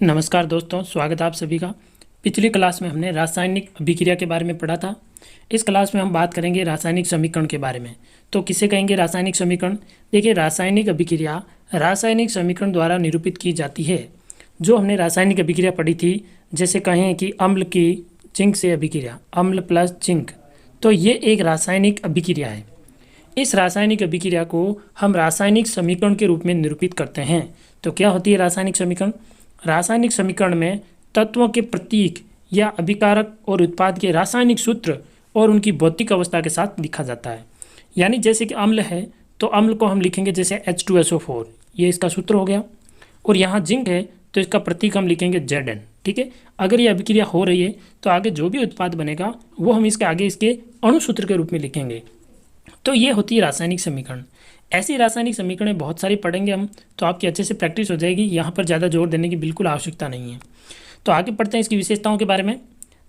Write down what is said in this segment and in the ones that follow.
नमस्कार दोस्तों, स्वागत है आप सभी का। पिछली क्लास में हमने रासायनिक अभिक्रिया के बारे में पढ़ा था। इस क्लास में हम बात करेंगे रासायनिक समीकरण के बारे में। तो किसे कहेंगे रासायनिक समीकरण? देखिए, रासायनिक अभिक्रिया रासायनिक समीकरण द्वारा निरूपित की जाती है। जो हमने रासायनिक अभिक्रिया पढ़ी थी, जैसे कहें कि अम्ल की जिंक से अभिक्रिया, अम्ल प्लस जिंक, तो ये एक रासायनिक अभिक्रिया है। इस रासायनिक अभिक्रिया को हम रासायनिक समीकरण के रूप में निरूपित करते हैं। तो क्या होती है रासायनिक समीकरण? रासायनिक समीकरण में तत्वों के प्रतीक या अभिकारक और उत्पाद के रासायनिक सूत्र और उनकी भौतिक अवस्था के साथ लिखा जाता है। यानी जैसे कि अम्ल है तो अम्ल को हम लिखेंगे जैसे H2SO4, ये इसका सूत्र हो गया। और यहाँ जिंक है तो इसका प्रतीक हम लिखेंगे Zn। ठीक है, अगर ये अभिक्रिया हो रही है तो आगे जो भी उत्पाद बनेगा वो हम इसके आगे इसके अणुसूत्र के रूप में लिखेंगे। तो ये होती है रासायनिक समीकरण। ऐसी रासायनिक समीकरणें बहुत सारी पढ़ेंगे हम, तो आपकी अच्छे से प्रैक्टिस हो जाएगी। यहाँ पर ज़्यादा जोर देने की बिल्कुल आवश्यकता नहीं है। तो आगे पढ़ते हैं इसकी विशेषताओं के बारे में।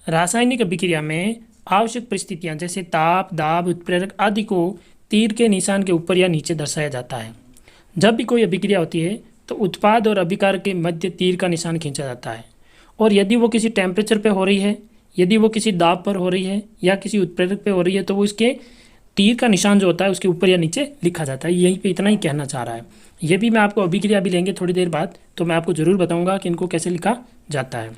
रासायनिक अभिक्रिया में आवश्यक परिस्थितियाँ जैसे ताप, दाब, उत्प्रेरक आदि को तीर के निशान के ऊपर या नीचे दर्शाया जाता है। जब भी कोई अभिक्रिया होती है तो उत्पाद और अभिकारक के मध्य तीर का निशान खींचा जाता है। और यदि वो किसी टेम्परेचर पर हो रही है, यदि वो किसी दाब पर हो रही है या किसी उत्प्रेरक पर हो रही है, तो वो इसके तीर का निशान जो होता है उसके ऊपर या नीचे लिखा जाता है। यहीं पे इतना ही कहना चाह रहा है। ये भी मैं आपको अभिक्रिया भी लेंगे थोड़ी देर बाद, तो मैं आपको ज़रूर बताऊंगा कि इनको कैसे लिखा जाता है।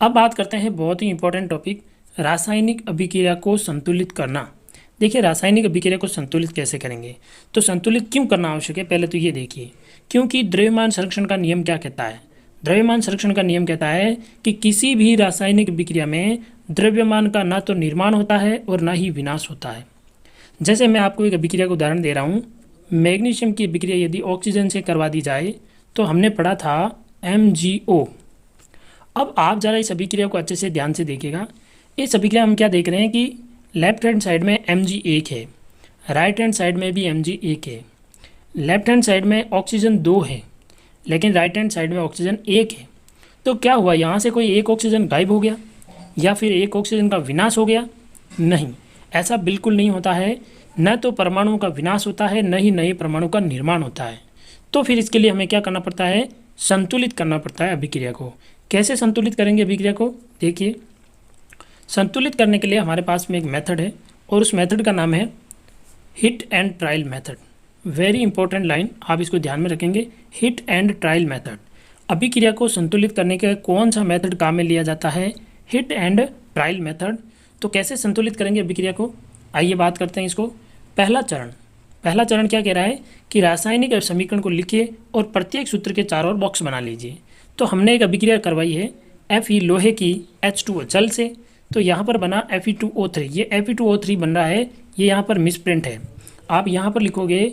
अब बात करते हैं बहुत ही इंपॉर्टेंट टॉपिक, रासायनिक अभिक्रिया को संतुलित करना। देखिए, रासायनिक अभिक्रिया को संतुलित कैसे करेंगे, तो संतुलित क्यों करना आवश्यक है पहले तो ये देखिए। क्योंकि द्रव्यमान संरक्षण का नियम क्या कहता है? द्रव्यमान संरक्षण का नियम कहता है कि किसी भी रासायनिक अभिक्रिया में द्रव्यमान का ना तो निर्माण होता है और ना ही विनाश होता है। जैसे मैं आपको एक अभिक्रिया का उदाहरण दे रहा हूँ। मैग्नीशियम की अभिक्रिया यदि ऑक्सीजन से करवा दी जाए तो हमने पढ़ा था MgO। अब आप ज़रा इस अभिक्रिया को अच्छे से ध्यान से देखिएगा। इस अभिक्रिया हम क्या देख रहे हैं कि लेफ्ट हैंड साइड में Mg1 है, राइट हैंड साइड में भी Mg1 है। लेफ्ट हैंड साइड में ऑक्सीजन 2 है लेकिन राइट हैंड साइड में ऑक्सीजन 1 है। तो क्या हुआ, यहाँ से कोई एक ऑक्सीजन गायब हो गया या फिर एक ऑक्सीजन का विनाश हो गया? नहीं, ऐसा बिल्कुल नहीं होता है। न तो परमाणुओं का विनाश होता है, न ही नए परमाणु का निर्माण होता है। तो फिर इसके लिए हमें क्या करना पड़ता है? संतुलित करना पड़ता है अभिक्रिया को। कैसे संतुलित करेंगे अभिक्रिया को? देखिए, संतुलित करने के लिए हमारे पास में एक मेथड है और उस मेथड का नाम है hit and trial method. Very important line, आप इसको ध्यान में रखेंगे। Hit and trial method. अभिक्रिया को संतुलित करने के कौन सा मेथड काम में लिया जाता है? Hit and trial method. तो कैसे संतुलित करेंगे अभिक्रिया को, आइए बात करते हैं इसको। पहला चरण क्या कह रहा है कि रासायनिक समीकरण को लिखिए और प्रत्येक सूत्र के चारों ओर बॉक्स बना लीजिए। तो हमने एक अभिक्रिया करवाई है Fe लोहे की H2O जल से, तो यहाँ पर बना Fe2O3। ये Fe2O3 बन रहा है, ये यहाँ पर मिसप्रिंट है। आप यहाँ पर लिखोगे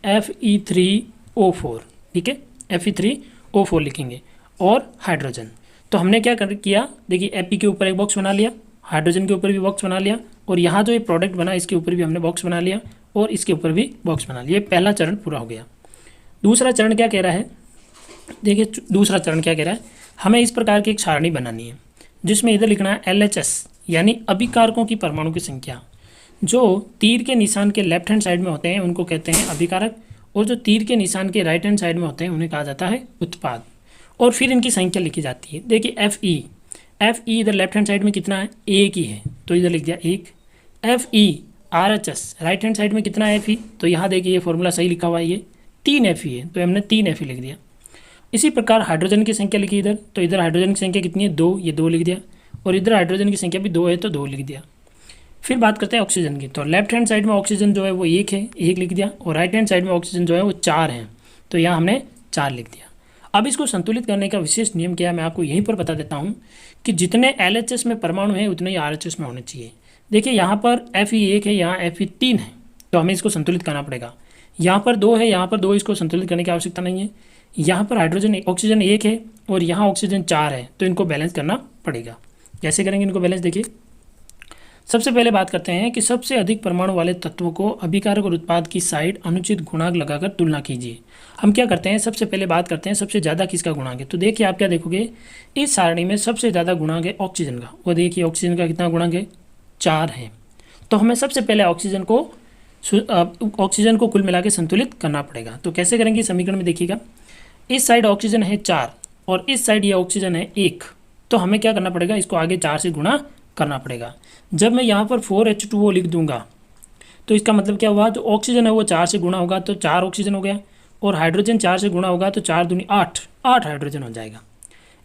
Fe3O4, ठीक है, Fe3O4 लिखेंगे और हाइड्रोजन। तो हमने क्या किया, देखिए Fe के ऊपर एक बॉक्स बना लिया, हाइड्रोजन के ऊपर भी बॉक्स बना लिया, और यहाँ जो ये प्रोडक्ट बना इसके ऊपर भी हमने बॉक्स बना लिया और इसके ऊपर भी बॉक्स बना लिया। पहला चरण पूरा हो गया। दूसरा चरण क्या कह रहा है? देखिए, दूसरा चरण क्या कह रहा है, हमें इस प्रकार की एक सारणी बनानी है जिसमें इधर लिखना है LHS यानी अभिकारकों की परमाणु की संख्या। जो तीर के निशान के लेफ्ट हैंड साइड में होते हैं उनको कहते हैं अभिकारक, और जो तीर के निशान के राइट हैंड साइड में होते हैं उन्हें कहा जाता है उत्पाद। और फिर इनकी संख्या लिखी जाती है। देखिए Fe इधर लेफ्ट हैंड साइड में कितना है? एक ही है, तो इधर लिख दिया एक। FeRHS राइट हैंड साइड में कितना है Fe? तो यहाँ देखिए ये फॉर्मूला सही लिखा हुआ है, ये 3 Fe है, तो हमने 3 Fe लिख दिया। इसी प्रकार हाइड्रोजन की संख्या लिखी इधर, तो इधर हाइड्रोजन की संख्या कितनी है? 2, ये 2 लिख दिया, और इधर हाइड्रोजन की संख्या भी 2 है तो 2 लिख दिया। फिर बात करते हैं ऑक्सीजन की। तो लेफ्ट हैंड साइड में ऑक्सीजन जो है वो 1 है, 1 लिख दिया, और राइट हैंड साइड में ऑक्सीजन जो है वो 4 है, तो यहाँ हमने 4 लिख दिया। अब इसको संतुलित करने का विशेष नियम क्या है मैं आपको यहीं पर बता देता हूँ कि जितने LHS में परमाणु हैं उतने ही RHS में होने चाहिए। देखिए, यहाँ पर Fe1 है, यहाँ Fe3 है, तो हमें इसको संतुलित करना पड़ेगा। यहाँ पर 2 है, यहाँ पर 2, इसको संतुलित करने की आवश्यकता नहीं है। यहाँ पर ऑक्सीजन 1 है और यहाँ ऑक्सीजन 4 है, तो इनको बैलेंस करना पड़ेगा। कैसे करेंगे इनको बैलेंस? देखिए, सबसे पहले बात करते हैं कि सबसे अधिक परमाणु वाले तत्वों को अभिकारक और उत्पाद की साइड अनुचित गुणांक लगाकर तुलना कीजिए। हम क्या करते हैं, सबसे पहले बात करते हैं सबसे ज़्यादा किसका गुणांक है। तो देखिए, आप क्या देखोगे, इस सारणी में सबसे ज़्यादा गुणांक है ऑक्सीजन का। वो देखिए ऑक्सीजन का कितना गुणांक है? 4 है। तो हमें सबसे पहले ऑक्सीजन को कुल मिला के संतुलित करना पड़ेगा। तो कैसे करेंगे समीकरण में? देखिएगा, इस साइड ऑक्सीजन है 4 और इस साइड ये ऑक्सीजन है 1, तो हमें क्या करना पड़ेगा, इसको आगे 4 से गुणा करना पड़ेगा। जब मैं यहाँ पर 4H2O लिख दूंगा तो इसका मतलब क्या हुआ, जो ऑक्सीजन है वो 4 से गुणा होगा तो 4 ऑक्सीजन हो गया, और हाइड्रोजन 4 से गुणा होगा तो 4 दूनी 8 हाइड्रोजन हो जाएगा।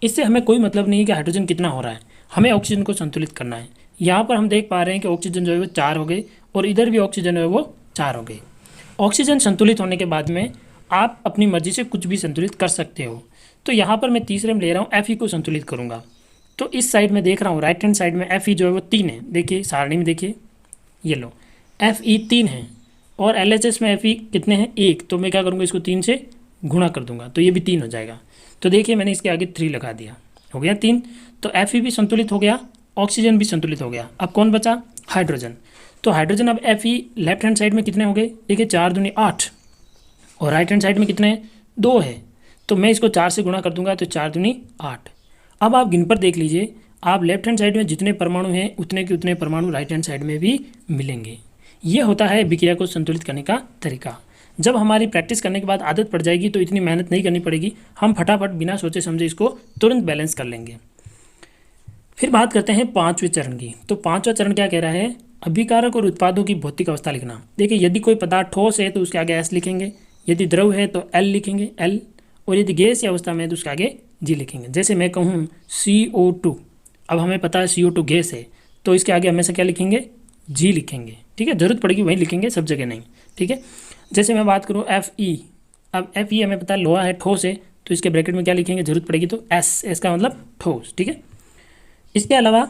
इससे हमें कोई मतलब नहीं है कि हाइड्रोजन कितना हो रहा है, हमें ऑक्सीजन को संतुलित करना है। यहाँ पर हम देख पा रहे हैं कि ऑक्सीजन जो है वो 4 हो गए और इधर भी ऑक्सीजन जो है वो 4 हो गए। ऑक्सीजन संतुलित होने के बाद में आप अपनी मर्जी से कुछ भी संतुलित कर सकते हो। तो यहाँ पर मैं तीसरे में ले रहा हूँ Fe को संतुलित करूँगा। तो इस साइड में देख रहा हूँ राइट हैंड साइड में Fe जो है वो 3 है, देखिए सारणी में देखिए, ये लो Fe 3 है और LHS में Fe कितने हैं 1, तो मैं क्या करूँगा, इसको 3 से गुणा कर दूंगा तो ये भी 3 हो जाएगा। तो देखिए मैंने इसके आगे 3 लगा दिया, हो गया 3। तो Fe भी संतुलित हो गया, ऑक्सीजन भी संतुलित हो गया। अब कौन बचा, हाइड्रोजन। तो हाइड्रोजन अब Fe लेफ्ट हैंड साइड में कितने हो गए, देखिए 4 दूनी 8 और राइट हैंड साइड में कितने हैं 2 है, तो मैं इसको 4 से गुणा कर दूंगा तो 4 दूनी 8। अब आप गिन पर देख लीजिए, आप लेफ्ट हैंड साइड में जितने परमाणु हैं उतने के उतने परमाणु राइट हैंड साइड में भी मिलेंगे। ये होता है अभिक्रिया को संतुलित करने का तरीका। जब हमारी प्रैक्टिस करने के बाद आदत पड़ जाएगी तो इतनी मेहनत नहीं करनी पड़ेगी, हम फटाफट बिना सोचे समझे इसको तुरंत बैलेंस कर लेंगे। फिर बात करते हैं 5वें चरण की। तो 5वां चरण क्या कह रहा है, अभिकारक और उत्पादों की भौतिक अवस्था लिखना। देखिए यदि कोई पदार्थ ठोस है तो उसके आगे S लिखेंगे, यदि द्रव है तो L लिखेंगे L, और यदि गैस की अवस्था में है तो उसके आगे G लिखेंगे। जैसे मैं कहूँ CO2, अब हमें पता है CO2 गैस है तो इसके आगे हमेशा क्या लिखेंगे, G लिखेंगे, ठीक है, जरूरत पड़ेगी वहीं लिखेंगे, सब जगह नहीं, ठीक है। जैसे मैं बात करूँ Fe, अब Fe हमें पता है लोहा है, ठोस है, तो इसके ब्रैकेट में क्या लिखेंगे, जरूरत पड़ेगी तो S का मतलब ठोस, ठीक है। इसके अलावा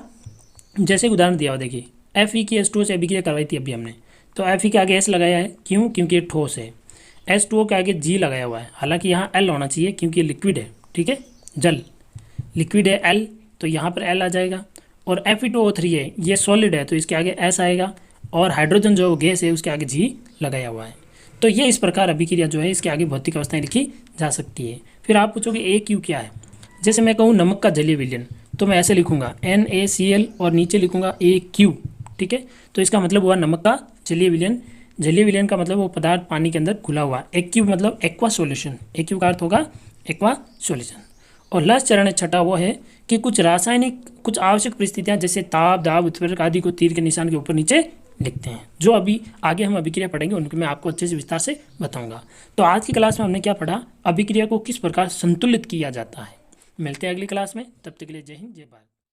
जैसे उदाहरण दिया हुआ देखिए, Fe की H2O से अभिक्रिया करवाई थी अभी हमने, तो Fe के आगे S लगाया है, क्यों, क्योंकि ये ठोस है। H2O के आगे G लगाया हुआ है, हालांकि यहाँ L होना चाहिए क्योंकि ये लिक्विड है, ठीक है, जल लिक्विड है L, तो यहाँ पर L आ जाएगा। और Fe2O3 है, ये सॉलिड है तो इसके आगे S आएगा, और हाइड्रोजन जो गैस है उसके आगे G लगाया हुआ है। तो ये इस प्रकार अभिक्रिया जो है इसके आगे भौतिक अवस्थाएं लिखी जा सकती है। फिर आप पूछोगे AQ क्या है। जैसे मैं कहूँ नमक का जलीय विलयन, तो मैं ऐसे लिखूंगा NaCl और नीचे लिखूंगा AQ, ठीक है। तो इसका मतलब हुआ नमक का जलीय विलयन। जलीय विलयन का मतलब वो पदार्थ पानी के अंदर घुला हुआ। AQ मतलब एक्वा सॉल्यूशन, AQ का अर्थ होगा एक्वा सॉल्यूशन। और लास्ट चरण छठा वो है कि कुछ रासायनिक कुछ आवश्यक परिस्थितियां जैसे ताप, दाब, उत्प्रेरक आदि को तीर के निशान के ऊपर नीचे लिखते हैं, जो अभी आगे हम अभिक्रिया पढ़ेंगे उनके मैं आपको अच्छे से विस्तार से बताऊंगा। तो आज की क्लास में हमने क्या पढ़ा, अभिक्रिया को किस प्रकार संतुलित किया जाता है। मिलते हैं अगली क्लास में, तब तक के लिए जय हिंद जय भारत।